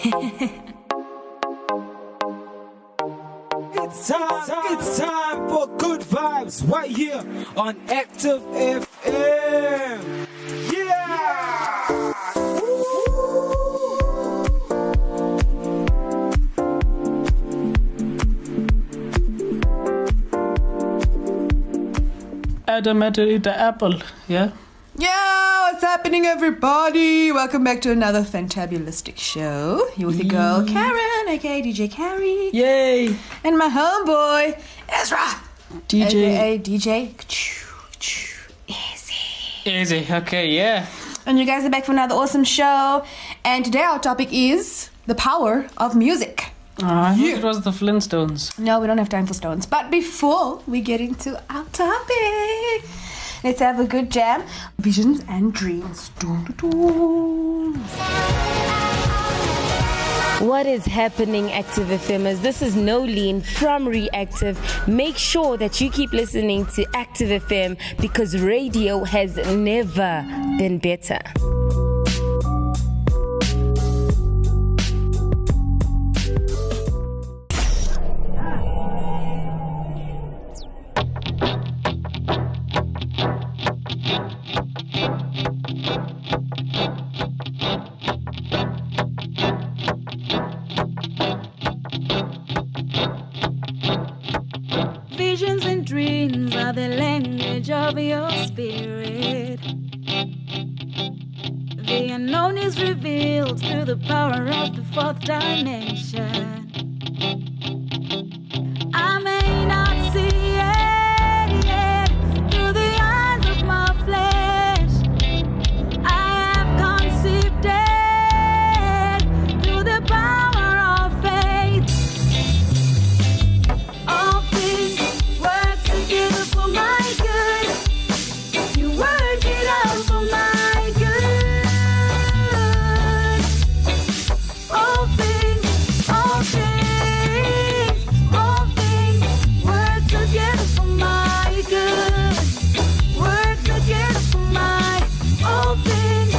It's time for good vibes right here on Active FM. Yeah! Adam had to eat the apple, yeah? Yeah, what's happening, everybody? Welcome back to another fantabulistic show. You're with your girl, Karen, aka DJ Carrie. Yay! And my homeboy, Ezra. DJ. Aka DJ Easy. Easy, okay, yeah. And you guys are back for another awesome show. And today our topic is the power of music. I thought it was the Flintstones. No, we don't have time for stones. But before we get into our topic, let's have a good jam. Visions and dreams. Dun, dun, dun. What is happening, Active FMers? This is Nolene from Reactive. Make sure that you keep listening to Active FM because radio has never been better. Visions and dreams are the language of your spirit. The unknown is revealed through the power of the fourth dimension. I may not see it yet through the eyes of my flesh. I have conceived it through the power of faith. All things work together for my good. You work it out for my good. All things work together for my good. Work together for my all things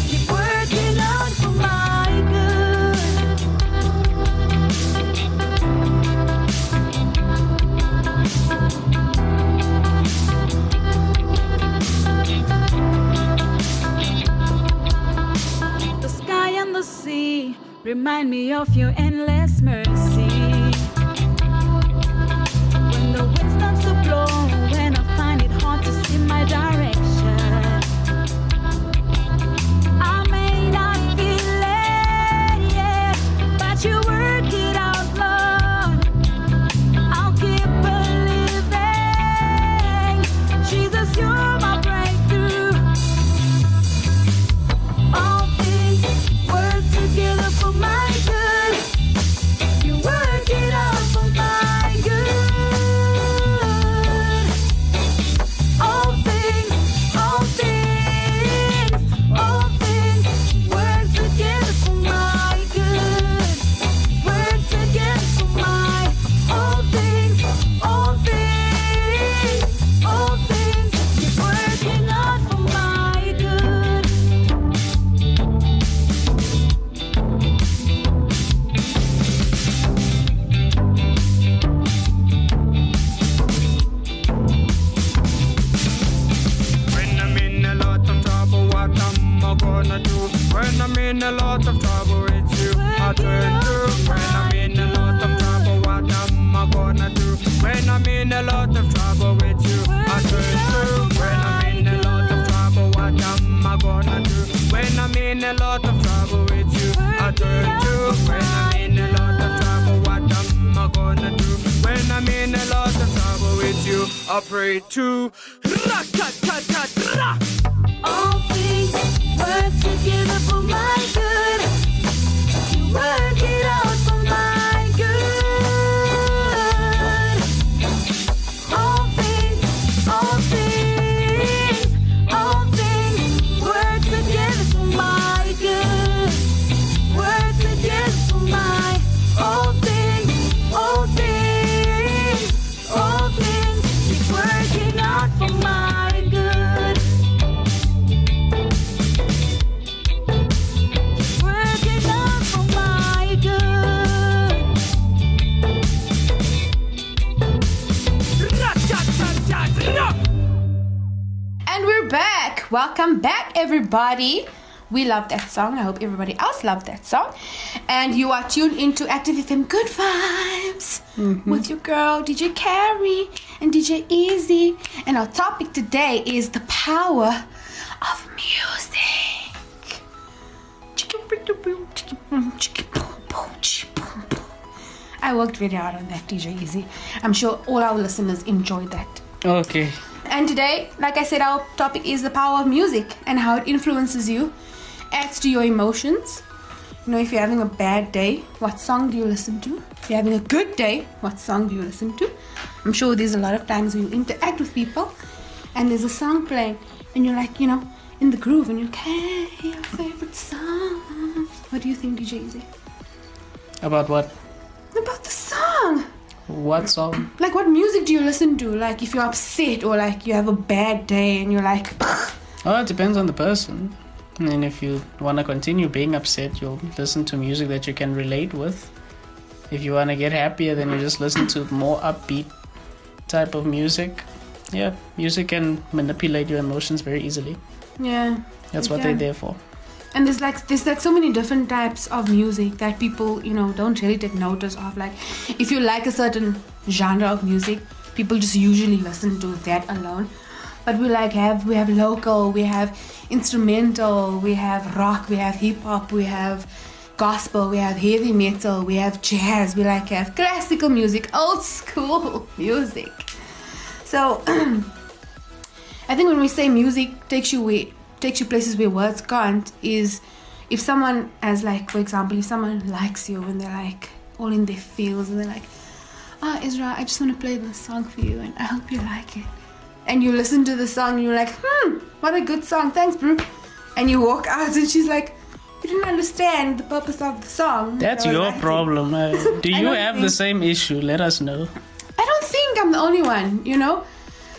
keep working out for my good. The sky and the sea remind me of your endless mercy. When the wind starts to blow, when I find it hard to see my direction, I may not feel it yet, but you work it out, Lord. I'll keep believing. Jesus, you're my breakthrough. All things work together for my good. You work it out for my good. All things work together for my good. Work together for my all things keep working out for my good. When I'm in a lot of trouble, what am I gonna do? When I'm in a lot of trouble, it's you I turn to. When I'm in a lot of trouble, what am I gonna do? When I'm in a lot of trouble, it's you I turn to. When I'm in a lot of trouble, what am I gonna do? When I'm in a lot of trouble, it's you I turn to. When I'm in a lot of trouble, what am I gonna do? When I'm in a lot of trouble, with you I pray to. Ra-ta-ta-ta-ra. All things work together for my good. You work it out for my good. All things work together for my good. Work together for my all things keep working out for my good. back. Welcome back, everybody. We love that song. I hope everybody else loved that song. And you are tuned into Active FM Good Vibes with your girl, DJ Carrie and DJ Easy. And our topic today is the power of music. I worked very hard on that, DJ Easy. I'm sure all our listeners enjoyed that. Okay. And today, like I said, our topic is the power of music and how it influences you, adds to your emotions. You know, if you're having a bad day, what song do you listen to? If you're having a good day, what song do you listen to? I'm sure there's a lot of times when you interact with people and there's a song playing and you're like, you know, in the groove and you're like, hey, your favorite song. What do you think, DJ Easy? About what? About the song. What song? Like, what music do you listen to? Like, if you're upset or like you have a bad day and you're like, Oh, it depends on the person. And if you want to continue being upset, you'll listen to music that you can relate with. If you want to get happier, then you just listen to more upbeat type of music. Yeah, music can manipulate your emotions very easily. yeah. That's what Yeah. they're there for. And there's like so many different types of music that people, you know, don't really take notice of. Like, if you like a certain genre of music, people just usually listen to that alone. But we have local, we have instrumental, we have rock, we have hip hop, we have gospel, we have heavy metal, we have jazz, we have classical music, old school music. So I think when we say music takes you places where words can't, is if someone has, like, for example, if someone likes you and they're like all in their feels and they're like, Isra, I just want to play this song for you and I hope you like it. And you listen to the song and you're like, what a good song, thanks bro. And you walk out and she's like, you didn't understand the purpose of the song. That's So I your liked it. problem. Do you don't have the think- same issue? Let us know. I don't think I'm the only one, you know?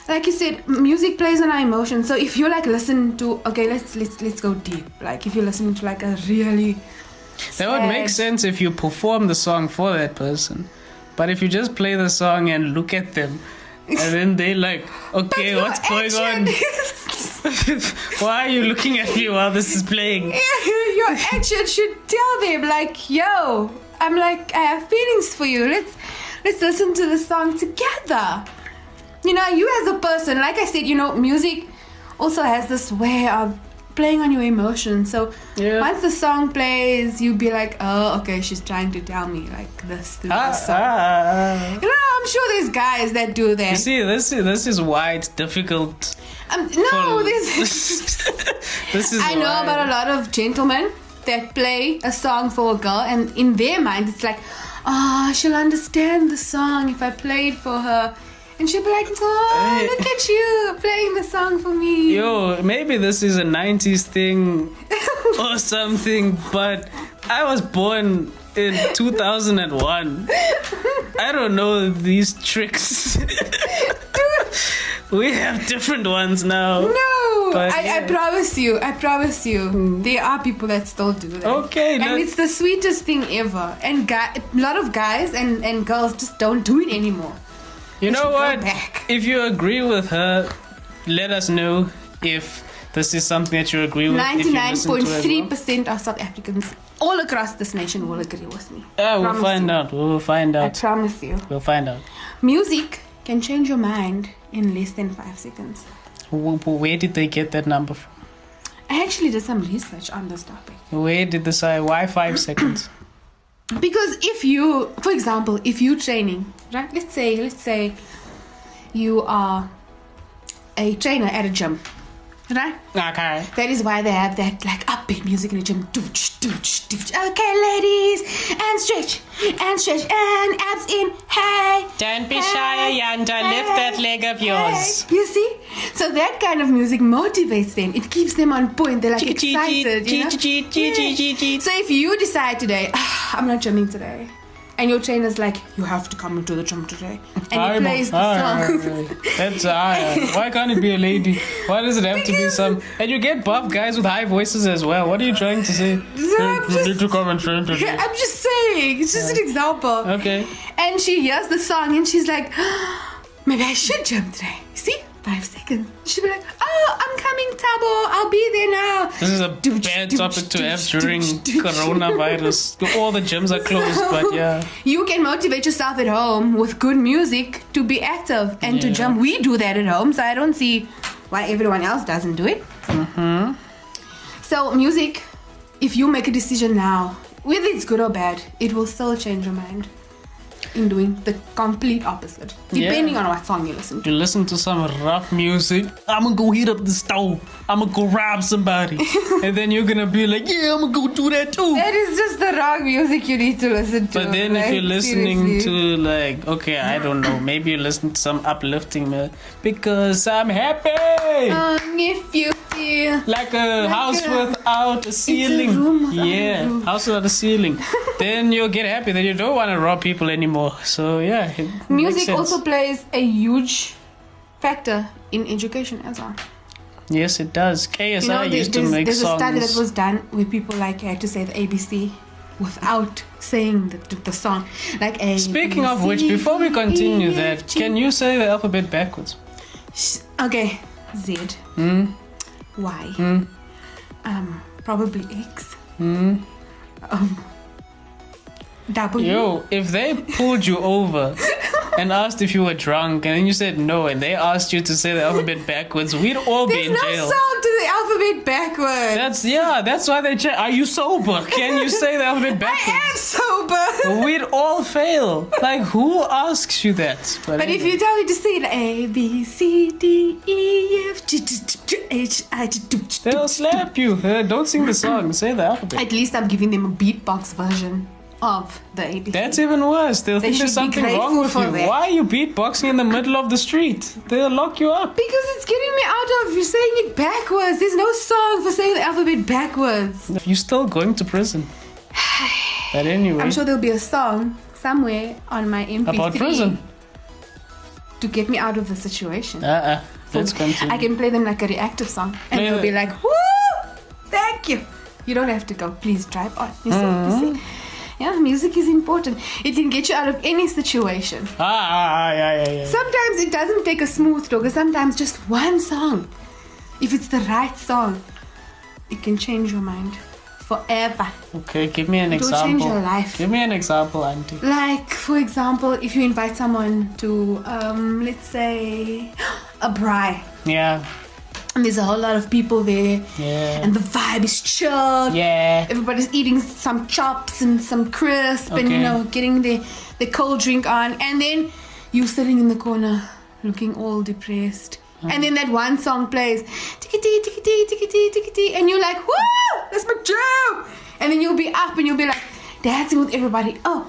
Like you said, music plays on our emotions. So if you like listen to, okay, let's go deep. Like if you're listening to like a really That would make sad- sense if you perform the song for that person. But if you just play the song and look at them, and then they like, okay, Your what's going on? action- Why are you looking at me while this is playing? Your action should tell them, like, yo, I'm like, I have feelings for you. Let's listen to the song together. You know, you as a person, like I said, you know, music also has this way of playing on your emotions. So Yeah. once the song plays, you'll be like, oh, okay, she's trying to tell me like this through the song. You know, I'm sure there's guys that do that. You see, this is why it's difficult. No, for- this This is I know why. about a lot of gentlemen that play a song for a girl, and in their mind it's like, oh, she'll understand the song if I play it for her. And she'll be like, oh, look at you playing the song for me. Yo, maybe this is a 90s thing or something, but I was born in 2001. I don't know these tricks. We have different ones now. No, But, I yeah. promise you, there are people that still do that. Okay, and let's- it's the sweetest thing ever. And a lot of guys and girls just don't do it anymore. You know should go what? back. If you agree with her, let us know if this is something that you agree with. if you listen to it as well. 99.3% of South Africans all across this nation will agree with me. Yeah, we'll Promise find you. out. We'll find I out. promise you. We'll find out. Music can change your mind in less than 5 seconds. Where did they get that number from? I actually did some research on this topic. Where did they say why 5 seconds? Because if you, for example, if you're training, right? Let's say you are a trainer at a gym, right? Okay. That is why they have that like upbeat music in the gym. Dooch, dooch, dooch. Okay, ladies, and stretch, and abs in. Hey, Don't be hey, shy, Yanda. Lift that leg of yours. hey. You see? So that kind of music motivates them. It keeps them on point. They're like excited, you know? Yeah. So if you decide today, I'm not gymming today, and your trainer's like, you have to come into the gym today, and he plays the song. That's why can't it be a lady? Why does it have to be Because- some? And you get buff guys with high voices as well. What are you trying to say? I'm You need to just- come and train today. I'm just saying, it's just an example. Okay. And she hears the song and she's like, maybe I should jump today. See? 5 seconds. She'll be like, oh, I'm coming Tabo, I'll be there now. This is a bad topic to have during coronavirus. All the gyms are closed, but yeah. You can motivate yourself at home with good music to be active and to Yeah. jump. We do that at home, so I don't see why everyone else doesn't do it. Mm-hmm. So music, if you make a decision now, whether it's good or bad, it will still change your mind in doing the complete opposite, depending Yeah. on what song you listen to. You listen to some rough music, I'm gonna go heat up the stove, I'm gonna go rob somebody. And then you're gonna be like, yeah, I'm gonna go do that too. That is just the wrong music you need to listen to. But then if like, you're listening seriously. to like, okay, I don't know, maybe you listen to some uplifting because I'm happy. If you feel Like a house a- without a ceiling. room without a Yeah, roof. house without a ceiling. Then you'll get happy. Then you don't want to rob people anymore. So yeah, it makes music sense. also plays a huge factor in education as well. Yes, it does. KSI used to make there's a study that songs. was done where people like had to say the ABC without saying the song. Like A. Speaking B, of which, C, before we continue E, F, that, G. can you say the alphabet backwards? Okay, Z. Hmm? Y. Probably X. Hmm? W. Yo, if they pulled you over and asked if you were drunk and then you said no and they asked you to say the alphabet backwards, we'd all be There's in no jail. song to the alphabet backwards. That's why they check. Are you sober? Can you say the alphabet I backwards? am sober. We'd all fail. Like, who asks you that? But if you tell me to say the A, B, C, D, E, F, G, H, I, they'll slap you. Don't sing the song. Say the alphabet. at least I'm giving them a beatbox version of the ABC. That's even worse. They'll think should there's be something wrong grateful with for you. that. Why are you beatboxing in the middle of the street? They'll lock you up. Because it's getting me out of you saying it backwards. There's no song for saying the alphabet backwards. You're still going to prison. But anyway, I'm sure there'll be a song somewhere on my MP3 about prison. to get me out of the situation. Let's continue. I can play them like a reactive song, and Play they'll be it. like, "Woo! Thank you." You don't have to go. Please drive on. You see? Yeah, music is important. It can get you out of any situation. Yeah. Sometimes it doesn't take a smooth talker. Sometimes just one song, if it's the right song, it can change your mind forever. Okay, give me an It will example. change your life. Give me an example, auntie. Like, for example, if you invite someone to, let's say, a braai, Yeah. and there's a whole lot of people there, Yeah. and the vibe is chilled. Yeah. Everybody's eating some chops and some crisp, and Okay. getting the cold drink on, and then you sitting in the corner, looking all depressed. And then that one song plays, tickety, tickety, tickety, tickety, and you're like, woo, that's my jam. And then you'll be up and you'll be like dancing with everybody. Oh,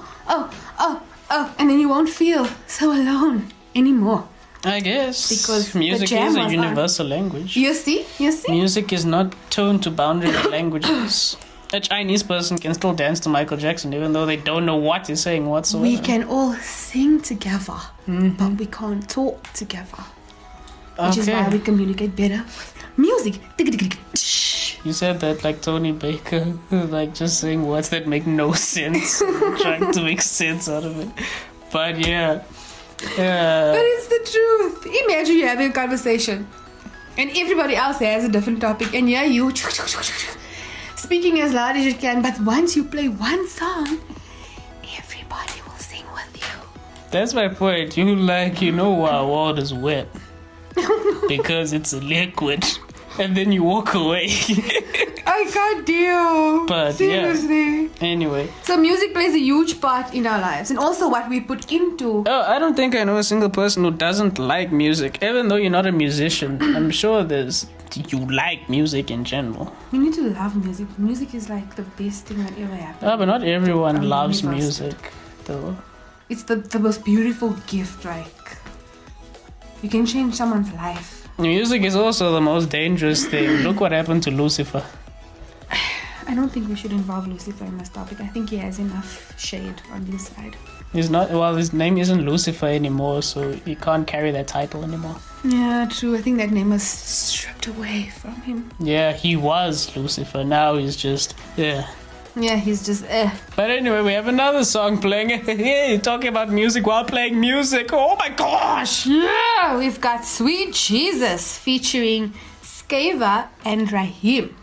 and then you won't feel so alone anymore. I guess. Because the music jam is a was on. universal language. You see? Music is not tuned to boundary languages. A Chinese person can still dance to Michael Jackson even though they don't know what he's saying whatsoever. We can all sing together, but we can't talk together. Which is why we communicate better with music. You said that like Tony Baker, like just saying words that make no sense, trying to make sense out of it. But yeah. But it's the truth. Imagine you having a conversation and everybody else has a different topic, and yeah, you speaking as loud as you can, but once you play one song, everybody will sing with you. That's my point. You our world is wet. Because it's a liquid. And then you walk away. I can't deal. But, seriously. yeah. Anyway. So music plays a huge part in our lives, and also what we put into. Oh, I don't think I know a single person who doesn't like music. Even though you're not a musician, I'm sure you like music in general. You need to love music. Music is like the best thing that ever happened. Oh, but not everyone I mean, loves universal. music, though. It's the most beautiful gift, like you can change someone's life. Music is also the most dangerous thing. Look what happened to Lucifer. I don't think we should involve Lucifer in this topic. I think he has enough shade on his side. His name isn't Lucifer anymore, so he can't carry that title anymore. Yeah, true. I think that name was stripped away from him. Yeah, he was Lucifer. Now he's just, yeah. Yeah, he's just But anyway, we have another song playing. Hey, talking about music while playing music. Oh my gosh! Yeah, we've got Sweet Jesus featuring Skeva and Raheem.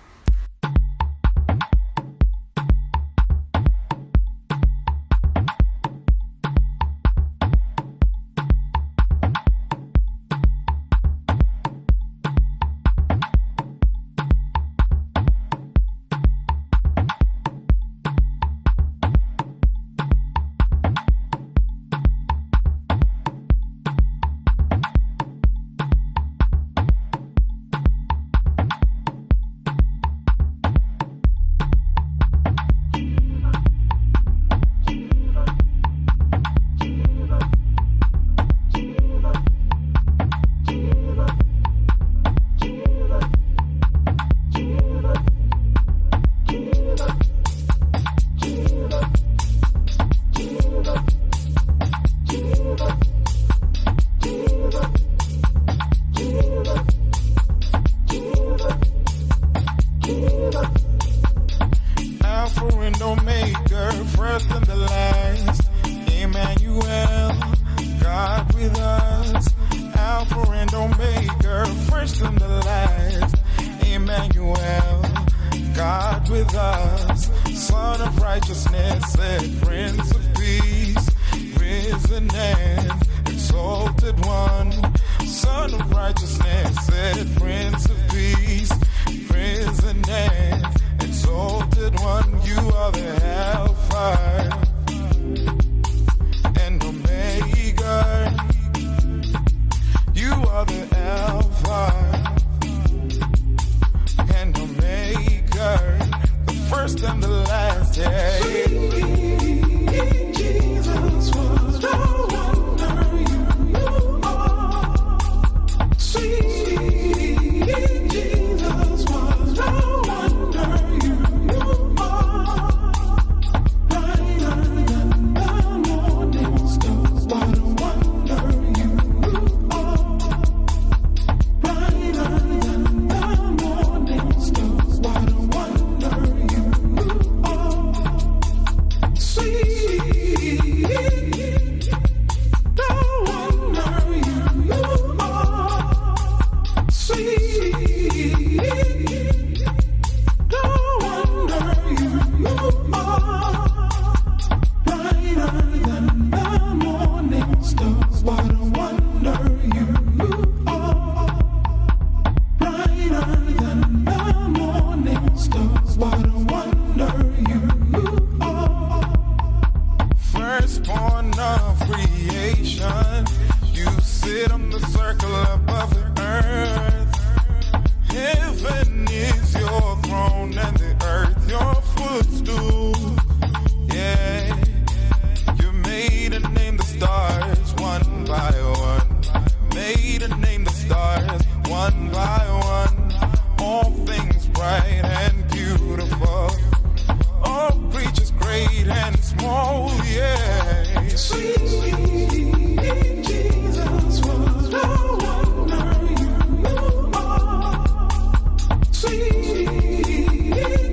Sweet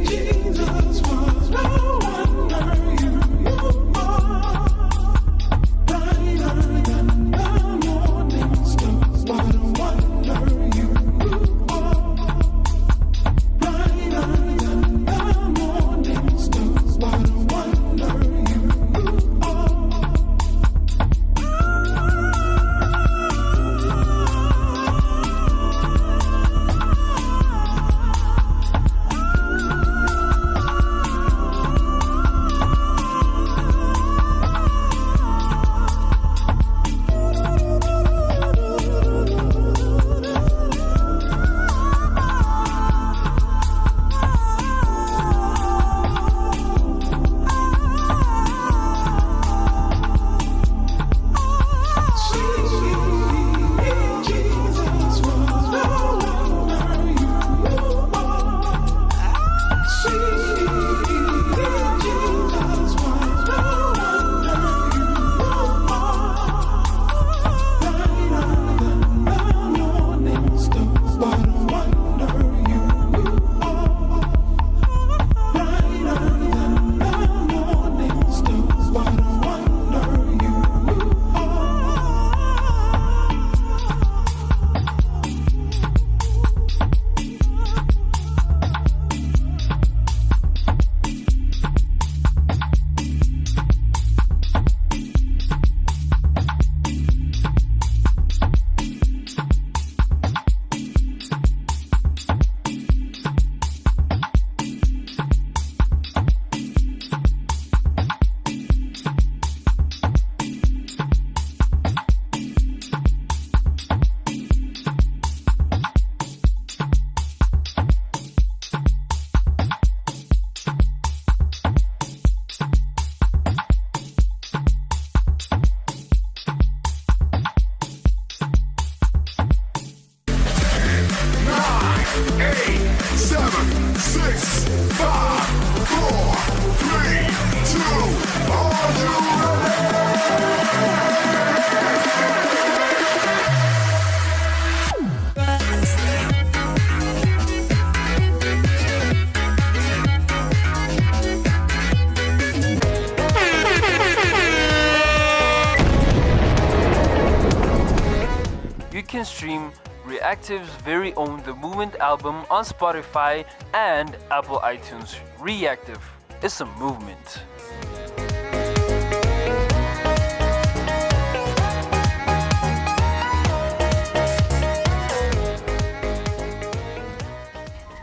stream Reactive's very own The Movement album on Spotify and Apple iTunes. Reactive is a movement.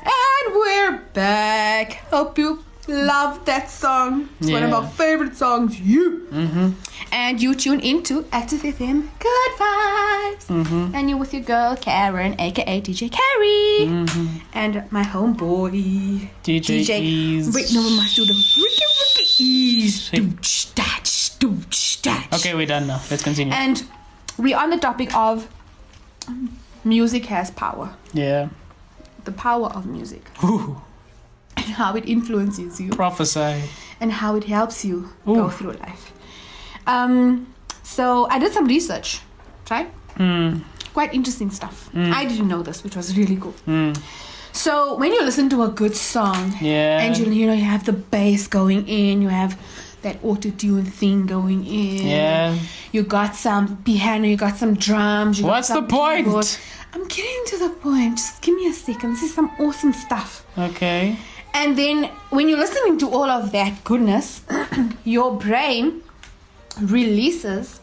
And we're back. Hope you love that song. It's one of Yeah. our favorite songs. And you tune into Active FM Good Vibes. And you're with your girl Karen, aka DJ Carrie. And my homeboy DJ Ease. Wait, no, we must do the Ricky Ease. Dooch, datch, dooch, datch. Okay, we're done now. Let's continue. And we're on the topic of music has power. Yeah. The power of music. Ooh, And how it influences you. prophesy. And how it helps you Ooh. go through life. So I did some research, right? Quite interesting stuff. I didn't know this, which was really cool. So when you listen to a good song, Yeah. and you know you have the bass going in, you have that auto-tune thing going in. Yeah. You got some piano, you got some drums. You got What's the some point? keyboard. I'm getting to the point. Just give me a second. This is some awesome stuff. Okay. And then when you're listening to all of that goodness, your brain releases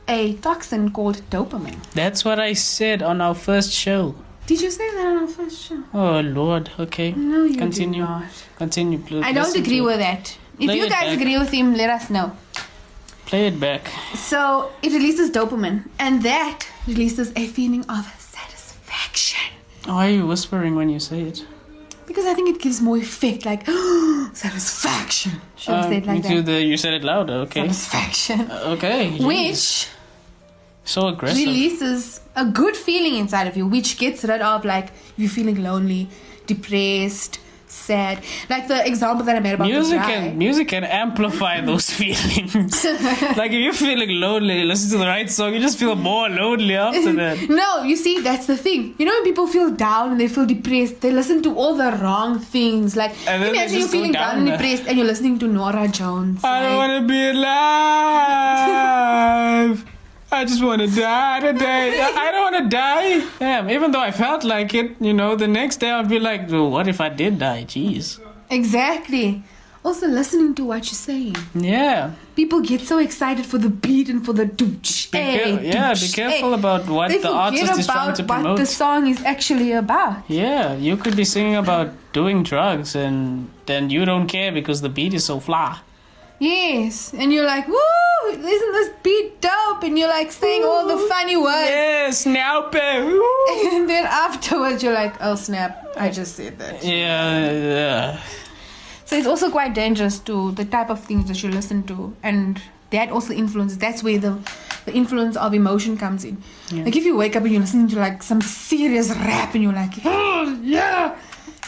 a toxin called dopamine. That's what I said on our first show. Did you say that on our first show? Oh, Lord. Okay. No, you Continue. did not. Continue, please. I don't Listen agree to with it. that. If Play you it guys back. agree with him, let us know. Play it back. So it releases dopamine, and that releases a feeling of satisfaction. Why are you whispering when you say it? Because I think it gives more effect, like satisfaction. Should have said like that. You said it louder, okay. Satisfaction. Okay. jeez. Which So aggressive. releases a good feeling inside of you, which gets rid of like you feeling lonely, depressed, sad. Like the example that I made about the guy. Music can amplify those feelings. Like if you're feeling lonely, listen to the right song, you just feel more lonely after that. No, you see, that's the thing. You know when people feel down and they feel depressed, they listen to all the wrong things. Like And then they imagine you're just go feeling down and down. depressed and you're listening to Nora Jones. I don't like- want to be alive. I just want to die today. I don't want to die. Damn, even though I felt like it, the next day I'd be like, oh, what if I did die? Jeez. Exactly. Also listening to what you're saying. Yeah. People get so excited for the beat and for the dooch. Be careful about what They the artist forget is trying about to what promote. the song is actually about. Yeah, you could be singing about doing drugs and then you don't care because the beat is so fly. Yes. And you're like, woo, isn't this beat dope? And you're like saying all the funny words. Yes, now, woo. And then afterwards you're like, oh snap, I just said that. Yeah. So it's also quite dangerous to the type of things that you listen to, and that also influences. That's where the influence of emotion comes in. Yeah. Like if you wake up and you're listening to like some serious rap and you're like, oh yeah,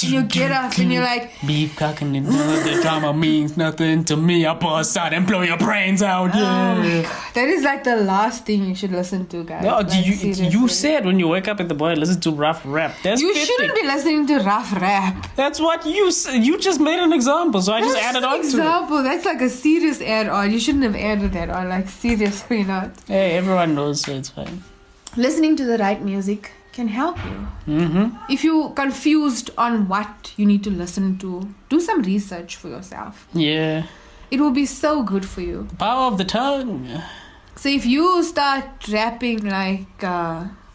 and you get up and you're like, Beef cocking and the drama means nothing to me. I bust out and blow your brains out. oh Yeah. my God. That is like the last thing you should listen to, guys. No, Like, you seriously. said when you wake up in the morning, listen to rough rap. That's You fitting. shouldn't be listening to rough rap. That's what you said. You just made an example, so I just That's added an on to it. example. That's like a serious add-on. You shouldn't have added that on. Like seriously not. Hey, everyone knows, so it's fine. Listening to the right music can help you. If you're confused on what you need to listen to, do some research for yourself. Yeah. It will be so good for you. Power of the tongue. So if you start rapping like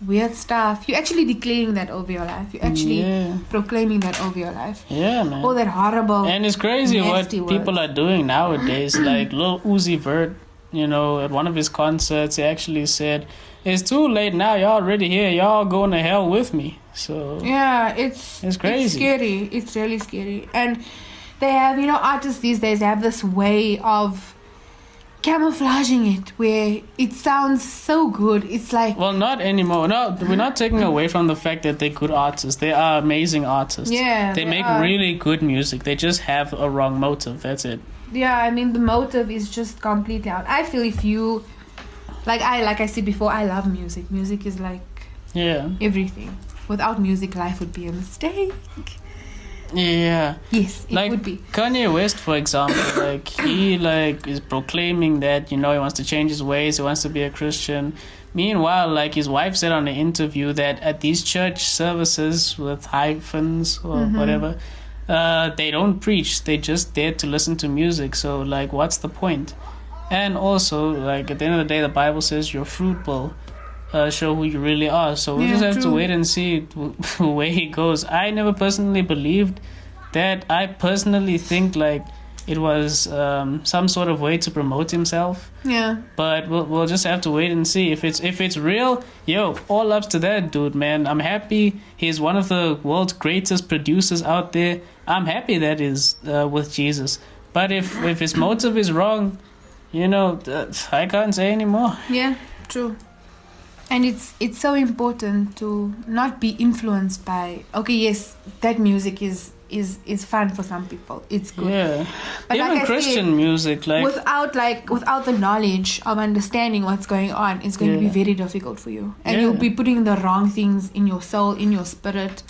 weird stuff, you're actually declaring that over your life. You're actually Yeah. proclaiming that over your life. Yeah, man. All that horrible. And it's crazy what nasty people words. are doing nowadays. Like Lil Uzi Vert, at one of his concerts, he actually said, "It's too late now. Y'all already here. Y'all going to hell with me." So Yeah, it's crazy. It's scary. It's really scary. And they have, artists these days have this way of camouflaging it where it sounds so good. It's like, well, not anymore. No, we're not taking away from the fact that they're good artists. They are amazing artists. Yeah, they they make are. really good music. They just have a wrong motive. That's it. yeah, I mean, the motive is just completely out. I feel if you, like I said before, I love music. Music is like Yeah. everything. Without music, life would be a mistake. Yeah. Yes, it Like would be. Kanye West, for example, he is proclaiming that he wants to change his ways, he wants to be a Christian, Meanwhile, like his wife said on the interview that at these church services with hyphens or whatever, they don't preach. They just there to listen to music. So like, what's the point? And also, like at the end of the day, the Bible says your fruit will show who you really are. So we just have to wait and see where he goes. I never personally believed that. I personally think like it was some sort of way to promote himself. Yeah. But we'll just have to wait and see if it's real. Yo, all ups to that dude, man. I'm happy he's one of the world's greatest producers out there. I'm happy that is with Jesus. But if his motive is wrong, you know, I can't say anymore. Yeah, true. And it's so important to not be influenced by, okay, yes, that music is fun for some people. It's good. Yeah. But even like I Christian said, music, like without the knowledge of understanding what's going on, it's going to be very difficult for you. And you'll be putting the wrong things in your soul, in your spirit,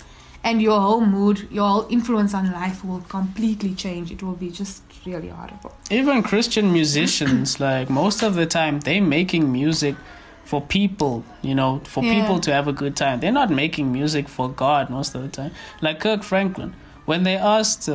and your whole mood, your whole influence on life will completely change. It will be just really horrible. even Christian musicians, like most of the time, they making music for people, you know, for people to have a good time. They're not making music for God most of the time. Like Kirk Franklin, when they asked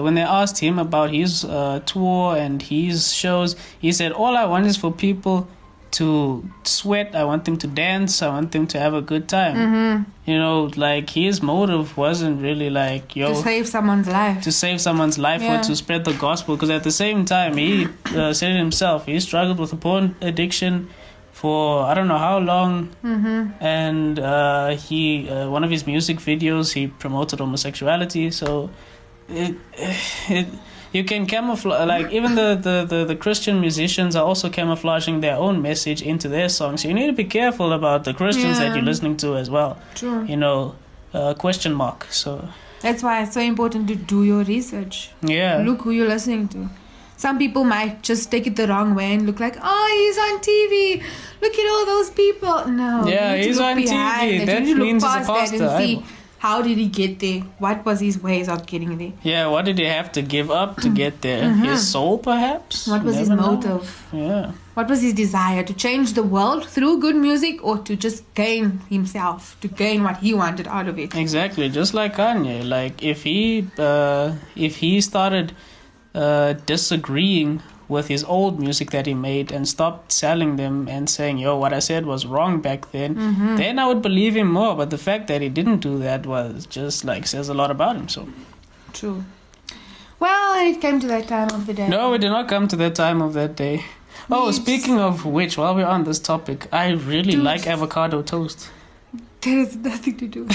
him about his tour and his shows, he said, "All I want is for people to sweat. I want them to dance. I want them to have a good time." You know, like his motive wasn't really like, yo, To save someone's life. or to spread the gospel. Because at the same time, he said it himself. He struggled with a porn addiction for I don't know how long, and he one of his music videos he promoted homosexuality. So you can camouflage, like even the Christian musicians are also camouflaging their own message into their songs. So you need to be careful about the Christians that you're listening to as well. True. You know, question mark. So That's why it's so important to do your research. yeah. Look who you're listening to. Some people might just take it the wrong way and look like, oh, he's on TV. Look at all those people. No. Yeah, you need to he's look on behind TV. it. That You need to look means he's a past that pastor. and see how did he get there? What was his ways of getting there? Yeah, what did he have to give up to get there? His soul, perhaps? What was his Never know. motive? Yeah. What was his desire? To change the world through good music or to just gain himself, to gain what he wanted out of it? Exactly, just like Kanye. Like if he started disagreeing with his old music that he made and stopped selling them and saying, yo, what I said was wrong back then, then I would believe him more. But the fact that he didn't do that was just like says a lot about him. So True. Well, it came to that time of the day. no, we did not come to that time of that day. Oh, speaking of which, while we're on this topic, I really like avocado toast. There is nothing to do.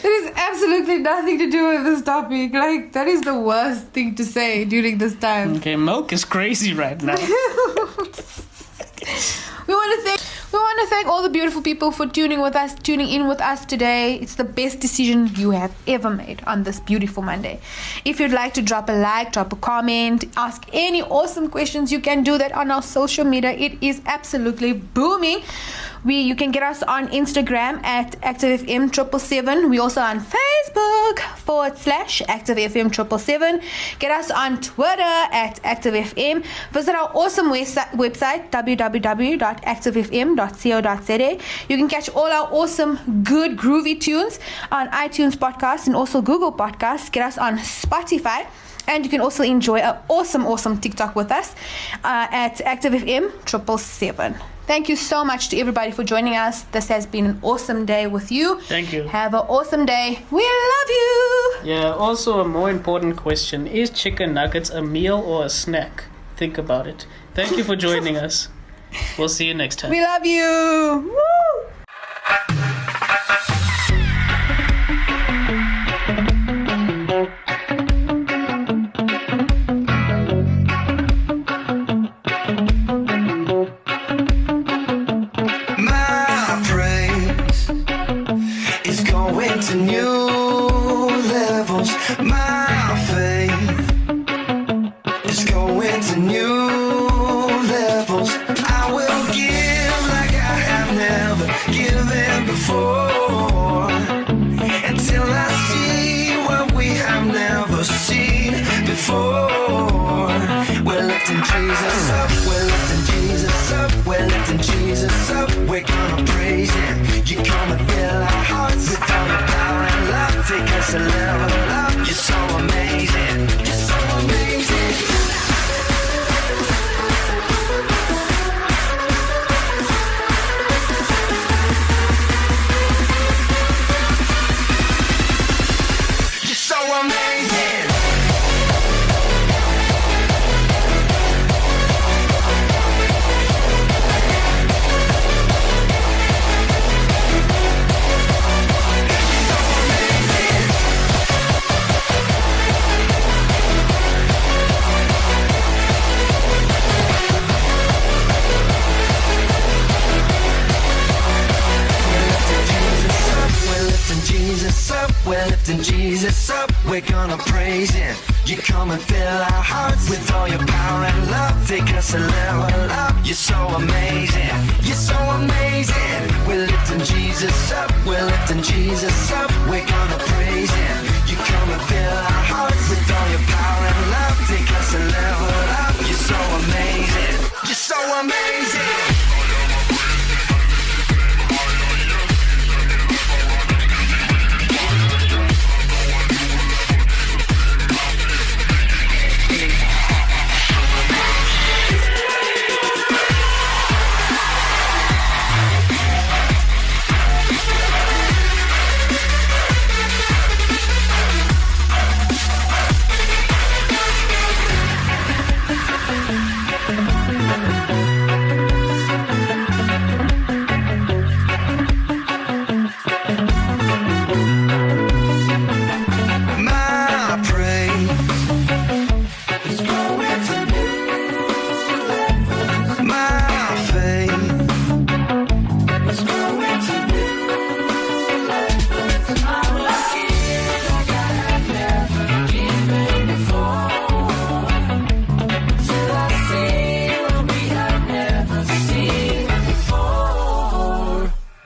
There is absolutely nothing to do with this topic. Like, that is the worst thing to say during this time. Okay, milk is crazy right now. We want to thank all the beautiful people for tuning in with us today. It's the best decision you have ever made on this beautiful Monday. If you'd like to drop a like, drop a comment, ask any awesome questions, you can do that on our social media. It is absolutely booming. You can get us on Instagram at ActiveFM777. We also on Facebook /ActiveFM777. Get us on Twitter at ActiveFM. Visit our awesome website www.activefm.co.za. You can catch all our awesome, good, groovy tunes on iTunes Podcasts and also Google Podcasts. Get us on Spotify. And you can also enjoy an awesome TikTok with us at ActiveFM777. Thank you so much to everybody for joining us. This has been an awesome day with you. Thank you. Have an awesome day. We love you. Yeah, also a more important question. Is chicken nuggets a meal or a snack? Think about it. Thank you for joining us. We'll see you next time. We love you. Woo! To new levels, my faith is going to new levels. I will give like I have never given before, until I see what we have never seen before. We're lifting Jesus up, we're lifting Jesus up, we're lifting Jesus we're gonna praise Him. You come and fill our hearts with all your power and love. Take us a level up. You're so amazing. You're so amazing. You're so amazing. Jesus up, we're lifting Jesus up, we're gonna praise Him. You come and fill our hearts with all your power and love. Take us a level up, you're so amazing. You're so amazing. We're lifting Jesus up, we're lifting Jesus up, we're gonna praise Him. You come and fill our hearts with all your power and love. Take us a level up, you're so amazing. You're so amazing.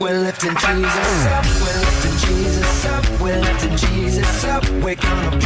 We're lifting Jesus up, we're lifting Jesus up, we're lifting Jesus up, we're gonna